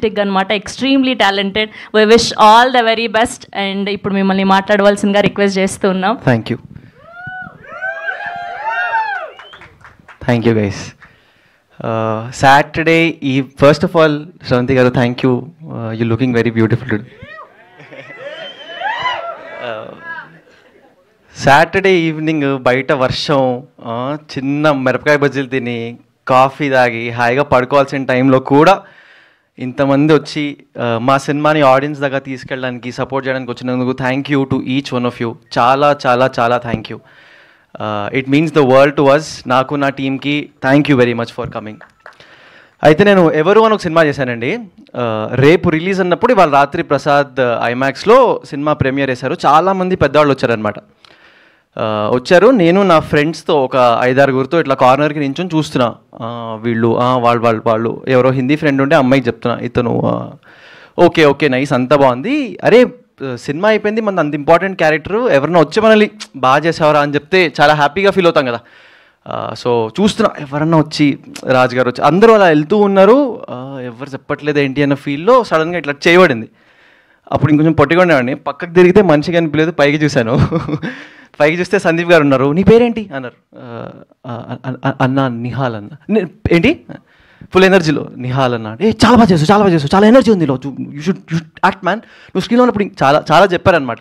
Energetic అనమాట, extremely talented. We wish all the very best. And ఇప్పుడు మిమ్మల్ని మాట్లాడవలసిందిగా రిక్వెస్ట్ చేస్తూ ఉన్నాం. Thank you guys. Saturday Eve, first of all, Shravanti garu, thank you. You're looking very beautiful today. Saturday evening, బయట వర్షం, చిన్న మిరపకాయ బజ్జీలు తిని కాఫీ తాగి హాయిగా పడుకోవాల్సిన టైంలో కూడా ఇంతమంది వచ్చి మా సినిమాని ఆడియన్స్ దగ్గర తీసుకెళ్ళడానికి సపోర్ట్ చేయడానికి వచ్చినందుకు thank you to each one of you. చాలా చాలా చాలా thank you. It means the world to us. నాకు నా టీమ్కి thank you very much for coming. అయితే నేను ఎవరు అని ఒక సినిమా చేశానండి. రేపు రిలీజ్ అన్నప్పుడు ఇవాళ రాత్రి ప్రసాద్ ఐమాక్స్లో సినిమా ప్రీమియర్ చేశారు. చాలామంది పెద్దవాళ్ళు వచ్చారనమాట. వచ్చారు, నేను నా ఫ్రెండ్స్తో ఒక 5-6 ఇట్లా కార్నర్కి నించొని చూస్తున్నా. వీళ్ళు వాళ్ళు ఎవరో హిందీ ఫ్రెండ్ ఉంటే అమ్మాయికి చెప్తున్నా, ఇతను ఓకే ఓకే నైస్ అంతా బాగుంది, అరే సినిమా అయిపోయింది, మన అంత ఇంపార్టెంట్ క్యారెక్టర్ ఎవరన్నా వచ్చి మనల్ని బాగా చేసేవారా అని చెప్తే చాలా హ్యాపీగా ఫీల్ అవుతాం కదా. సో చూస్తున్నా ఎవరన్నా వచ్చి రాజు గారు వచ్చి అందరూ అలా వెళ్తూ ఉన్నారు, ఎవరు చెప్పట్లేదు ఏంటి అన్న ఫీల్లో సడన్గా ఇట్లా చేయబడింది. అప్పుడు ఇంకొంచెం పొట్టిగా ఉండేవాడిని. పక్కకు తిరిగితే మనిషి కనిపించలేదు, పైకి చూశాను. పైకి చూస్తే సందీప్ గారు ఉన్నారు. నీ పేరేంటి అన్నారు. అన్నా నిహాల్ అన్న. ఏంటి ఫుల్ ఎనర్జీలో నిహాల్ అన్నాడు. చాలా బాగా చేసు, చాలా ఎనర్జీ ఉంది, యూ షుడ్ యాక్ట్ మ్యాన్, నువ్వు స్క్రీన్లో ఉన్నప్పుడు చాలా చాలా చెప్పారనమాట.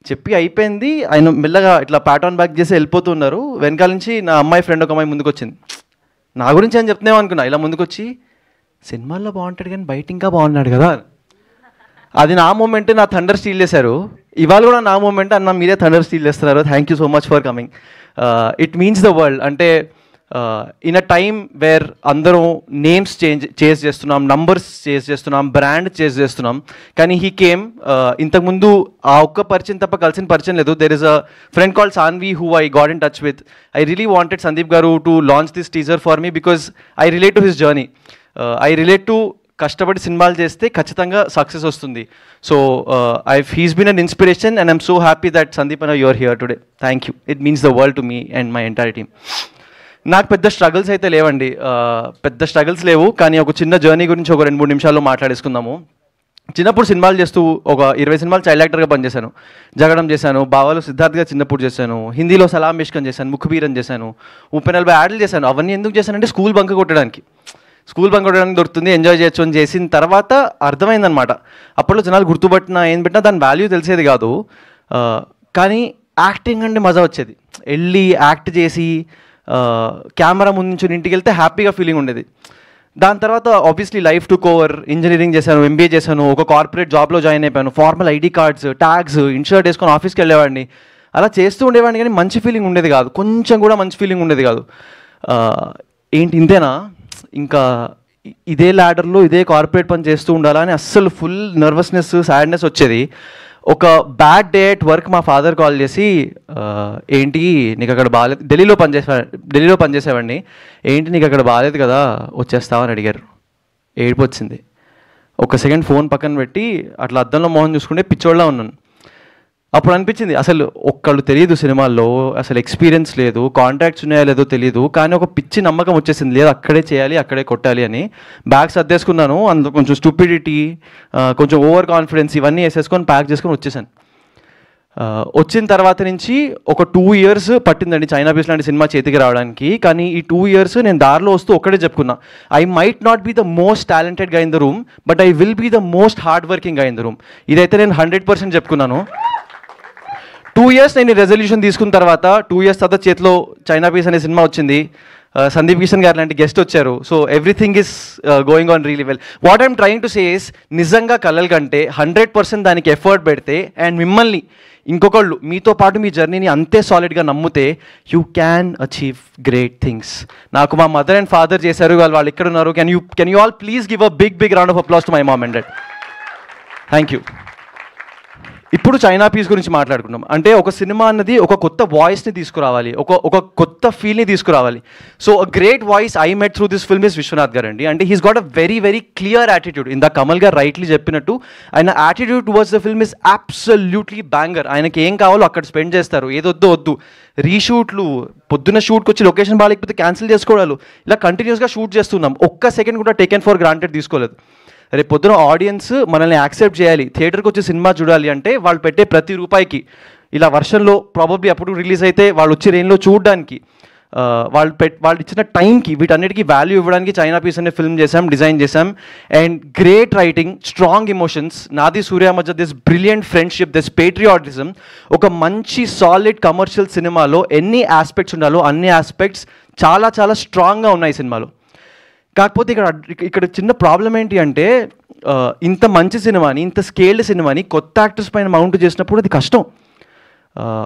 చెప్పి అయిపోయింది. ఆయన మెల్లగా ఇట్లా ప్యాటర్న్ బ్యాక్ చేసి వెళ్ళిపోతున్నారు. వెనకాల నుంచి నా అమ్మాయి ఫ్రెండ్ ఒక అమ్మాయి ముందుకు వచ్చింది. నా గురించి అని చెప్తున్నావు అనుకున్నా. ఇలా ముందుకు వచ్చి సినిమాల్లో బాగుంటాడు కానీ బయట ఇంకా బాగున్నాడు కదా. అది నా మూమెంట్, నా థండర్ స్టీల్ చేశారు. ఇవాళ కూడా నా మూమెంట్ అన్న, మీరే థండర్ స్టీల్ చేస్తున్నారు. Thank you so much for coming. It means the world. అంటే ఇన్ అ టైమ్ వేర్ అందరం నేమ్స్ చేంజ్ చేస్తున్నాం, నంబర్స్ చేంజ్ చేస్తున్నాం, బ్రాండ్ చేంజ్ చేస్తున్నాం, కానీ హీ కేమ్. ఇంతకుముందు ఆ ఒక్క పరిచయం తప్ప కలిసిన పరిచయం లేదు. There is a friend called Sanvi who I got in touch with. I really wanted Sandeep garu to launch this teaser for me because I relate to his journey. I relate to కష్టపడి సినిమాలు చేస్తే ఖచ్చితంగా సక్సెస్ వస్తుంది. So he's been an inspiration and I'm so happy that Sandeep anna you're here today. Thank you. It means the world to me and my entire team. నాకు పెద్ద struggles అయితే లేవండి, పెద్ద స్ట్రగుల్స్ లేవు, కానీ ఒక చిన్న జర్నీ గురించి ఒక 2-3 నిమిషాల్లో మాట్లాడేసుకుందాము. చిన్నప్పుడు సినిమాలు చేస్తూ ఒక 20 సినిమాలు చైల్డ్ యాక్టర్గా పనిచేశాను. జగడం చేశాను, బావాలు సిద్ధార్థ్గా చిన్నప్పుడు చేశాను, హిందీలో సలాం మిష్కన్ చేశాను, ముఖబీరన్ చేశాను, 30-40 యాడ్లు చేశాను. అవన్నీ ఎందుకు చేశానంటే స్కూల్ బంక్ కొట్టడానికి దొరుకుతుంది, ఎంజాయ్ చేయొచ్చు అని చేసిన తర్వాత అర్థమైందనమాట. అప్పట్లో జనాలు గుర్తుపట్టినా ఏం పెట్టినా దాని వాల్యూ తెలిసేది కాదు, కానీ యాక్టింగ్ అంటే మజా వచ్చేది. వెళ్ళి యాక్ట్ చేసి కెమెరా ముందు నుంచి ఇంటికి వెళ్తే హ్యాపీగా ఫీలింగ్ ఉండేది. దాని తర్వాత obviously life took over. Engineering చేశాను, ఎంబీఏ చేశాను, ఒక కార్పొరేట్ జాబ్లో జాయిన్ అయిపోయాను. Formal ID cards, tags, in shirt వేసుకొని ఆఫీస్కి వెళ్ళేవాడిని. అలా చేస్తూ ఉండేవాడిని, కానీ మంచి ఫీలింగ్ ఉండేది కాదు, కొంచెం కూడా మంచి ఫీలింగ్ ఉండేది కాదు. ఏంటి ఇంతేనా, ఇంకా ఇదే ల్యాడర్లో ఇదే కార్పొరేట్ పని చేస్తూ ఉండాలా అని అస్సలు ఫుల్ నర్వస్నెస్, సాడ్నెస్ వచ్చేది. ఒక బ్యాడ్ డే అట్ వర్క్ మా ఫాదర్ కాల్ చేసి, ఏంటి నీకు అక్కడ బాగాలేదు, ఢిల్లీలో పనిచేసేవాడిని, ఏంటి నీకు అక్కడ బాగాలేదు కదా వచ్చేస్తావని అడిగారు. ఏడుపు వచ్చింది. ఒక సెకండ్ ఫోన్ పక్కన పెట్టి అట్లా అద్దంలో మోహన్ చూసుకుంటే పిచ్చోళ్ళ ఉన్నాను. అప్పుడు అనిపించింది అసలు ఒక్కళ్ళు తెలియదు సినిమాల్లో, అసలు ఎక్స్పీరియన్స్ లేదు, కాంటాక్ట్స్ ఉన్నాయో లేదో తెలియదు, కానీ ఒక పిచ్చి నమ్మకం వచ్చేసింది, లేదు అక్కడే చేయాలి, అక్కడే కొట్టాలి అని. బ్యాగ్స్ అద్దేసుకున్నాను, అందులో కొంచెం స్టూపిడిటీ, కొంచెం ఓవర్ కాన్ఫిడెన్స్ ఇవన్నీ వేసేసుకొని ప్యాక్ చేసుకొని వచ్చేసాను. వచ్చిన తర్వాత నుంచి ఒక 2 years పట్టిందండి చైనా బీచ్ లాంటి సినిమా చేతికి రావడానికి. కానీ ఈ 2 years నేను దారిలో వస్తూ ఒక్కడే చెప్పుకున్నా, I might not be the most talented గా in the room, but I will be the most hard working గా ఇన్ ద రూమ్. ఇదైతే నేను 100% చెప్పుకున్నాను. 2 years నేను రెజల్యూషన్ తీసుకున్న తర్వాత 2 years తర్వాత చేతిలో చైనా పీస్ అనే సినిమా వచ్చింది. సందీప్ కిషన్ గారు లాంటి గెస్ట్ వచ్చారు. So everything is going on really well. What I'm trying to say is, నిజంగా కలల కంటే 100% దానికి ఎఫర్ట్ పెడితే అండ్ మిమ్మల్ని ఇంకొకళ్ళు మీతో పాటు మీ జర్నీని అంతే సాలిడ్గా నమ్మితే you can achieve great things. నాకు మా మదర్ అండ్ ఫాదర్ చేశారు, వాళ్ళు ఇక్కడ ఉన్నారు. Can you all please give a big round of applause to my mom and dad. Thank you. ఇప్పుడు చైనా పీస్ గురించి మాట్లాడుకున్నాం. అంటే ఒక సినిమా అన్నది ఒక కొత్త వాయిస్ని తీసుకురావాలి, ఒక కొత్త ఫీల్ని తీసుకురావాలి. So a great voice I met through this film is Vishwanath గారు అండి. అంటే he's got a very clear attitude. ఇందా కమల్ గారు రైట్లీ చెప్పినట్టు ఆయన attitude towards the film is absolutely banger. ఆయనకి ఏం కావాలో అక్కడ స్పెండ్ చేస్తారు, ఏదొద్దు రీషూట్లు, పొద్దున్న షూట్కి వచ్చి లొకేషన్ బాగాలేకపోతే క్యాన్సిల్ చేసుకోవడాలు, ఇలా కంటిన్యూస్గా షూట్ చేస్తున్నాం. ఒక్క సెకండ్ కూడా టేకెన్ ఫర్ గ్రాంటెడ్ తీసుకోలేదు. రేపు పొద్దున ఆడియన్స్ మనల్ని యాక్సెప్ట్ చేయాలి, థియేటర్కి వచ్చి సినిమా చూడాలి అంటే వాళ్ళు పెట్టే ప్రతి రూపాయికి ఇలా వర్షంలో ప్రాబబ్లీ అప్పుడు రిలీజ్ అయితే వాళ్ళు వచ్చి రెయిన్లో చూడడానికి వాళ్ళు ఇచ్చిన టైంకి వీటన్నిటికీ వాల్యూ ఇవ్వడానికి చైనా పీస్ అనే ఫిల్మ్ చేసాం, డిజైన్ చేసాం. And great writing, strong emotions, నాది సూర్య మధ్య this brilliant friendship, this patriotism. ఒక మంచి సాలిడ్ కమర్షియల్ సినిమాలో ఎన్ని ఆస్పెక్ట్స్ ఉండాలో అన్ని ఆస్పెక్ట్స్ చాలా చాలా స్ట్రాంగ్గా ఉన్నాయి సినిమాలో. కాకపోతే ఇక్కడ చిన్న ప్రాబ్లం ఏంటి అంటే ఇంత మంచి సినిమాని, ఇంత స్కేల్డ్ సినిమాని కొత్త యాక్టర్స్ పైన మౌంట్ చేసినప్పుడు అది కష్టం.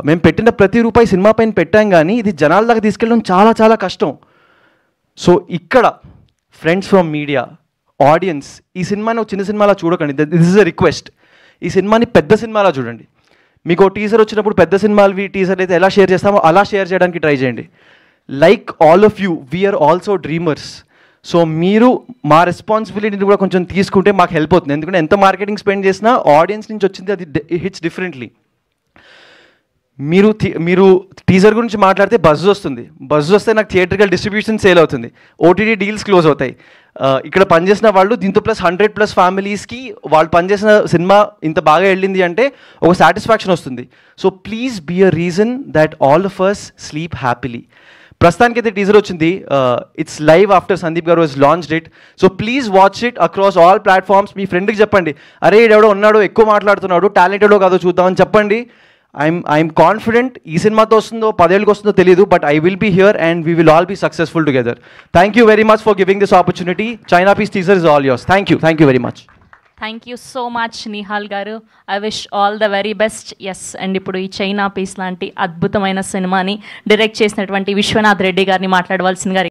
మేము పెట్టిన ప్రతి రూపాయి సినిమా పైన పెట్టాం కానీ ఇది జనాల దాకా తీసుకెళ్ళడం చాలా చాలా కష్టం. సో ఇక్కడ ఫ్రెండ్స్ ఫ్రమ్ మీడియా, ఆడియన్స్, ఈ సినిమాని ఒక చిన్న సినిమాలా చూడకండి. This is a request. ఈ సినిమాని పెద్ద సినిమాలా చూడండి. మీకు ఒక టీజర్ వచ్చినప్పుడు పెద్ద సినిమాలు టీజర్ అయితే ఎలా షేర్ చేస్తామో అలా షేర్ చేయడానికి ట్రై చేయండి. Like all of you, we are also dreamers. So మీరు మా రెస్పాన్సిబిలిటీని కూడా కొంచెం తీసుకుంటే మాకు హెల్ప్ అవుతుంది. ఎందుకంటే ఎంత మార్కెటింగ్ స్పెండ్ చేసినా ఆడియన్స్ నుంచి వచ్చింది అది హిట్స్ డిఫరెంట్లీ. మీరు టీజర్ గురించి మాట్లాడితే బజ్ వస్తుంది, బజ్ వస్తే నాకు థియేట్రికల్ డిస్ట్రిబ్యూషన్ సేల్ అవుతుంది, ఓటీటీ డీల్స్ క్లోజ్ అవుతాయి. ఇక్కడ పనిచేసిన వాళ్ళు దీంతో ప్లస్ 100+ ఫ్యామిలీస్కి వాళ్ళు పనిచేసిన సినిమా ఇంత బాగా వెళ్ళింది అంటే ఒక సాటిస్ఫాక్షన్ వస్తుంది. So please be a reason that all of us sleep happily. ప్రస్తుతానికి అయితే టీజర్ వచ్చింది, it's live after Sandeep garu was launched it. So please watch it across all platforms. మీ ఫ్రెండ్కి చెప్పండి, అరే ఎవడో ఉన్నాడు ఎక్కువ మాట్లాడుతున్నాడు, టాలెంటెడో కాదో చూద్దామని చెప్పండి. ఐఎమ్ కాన్ఫిడెంట్ ఈ సినిమాతో వస్తుందో 10 ఏళ్ళకి వస్తుందో తెలియదు, but I will be here and we will all be successful together. Thank you very much for giving this opportunity. China piece teaser is all yours. Thank you very much. Thank you so much Nihal గారు. I wish all the very best. Yes, and ఇప్పుడు ఈ China piece లాంటి అద్భుతమైన సినిమాని direct చేసినటువంటి విశ్వనాథ్ రెడ్డి గారిని మాట్లాడవలసిందిగా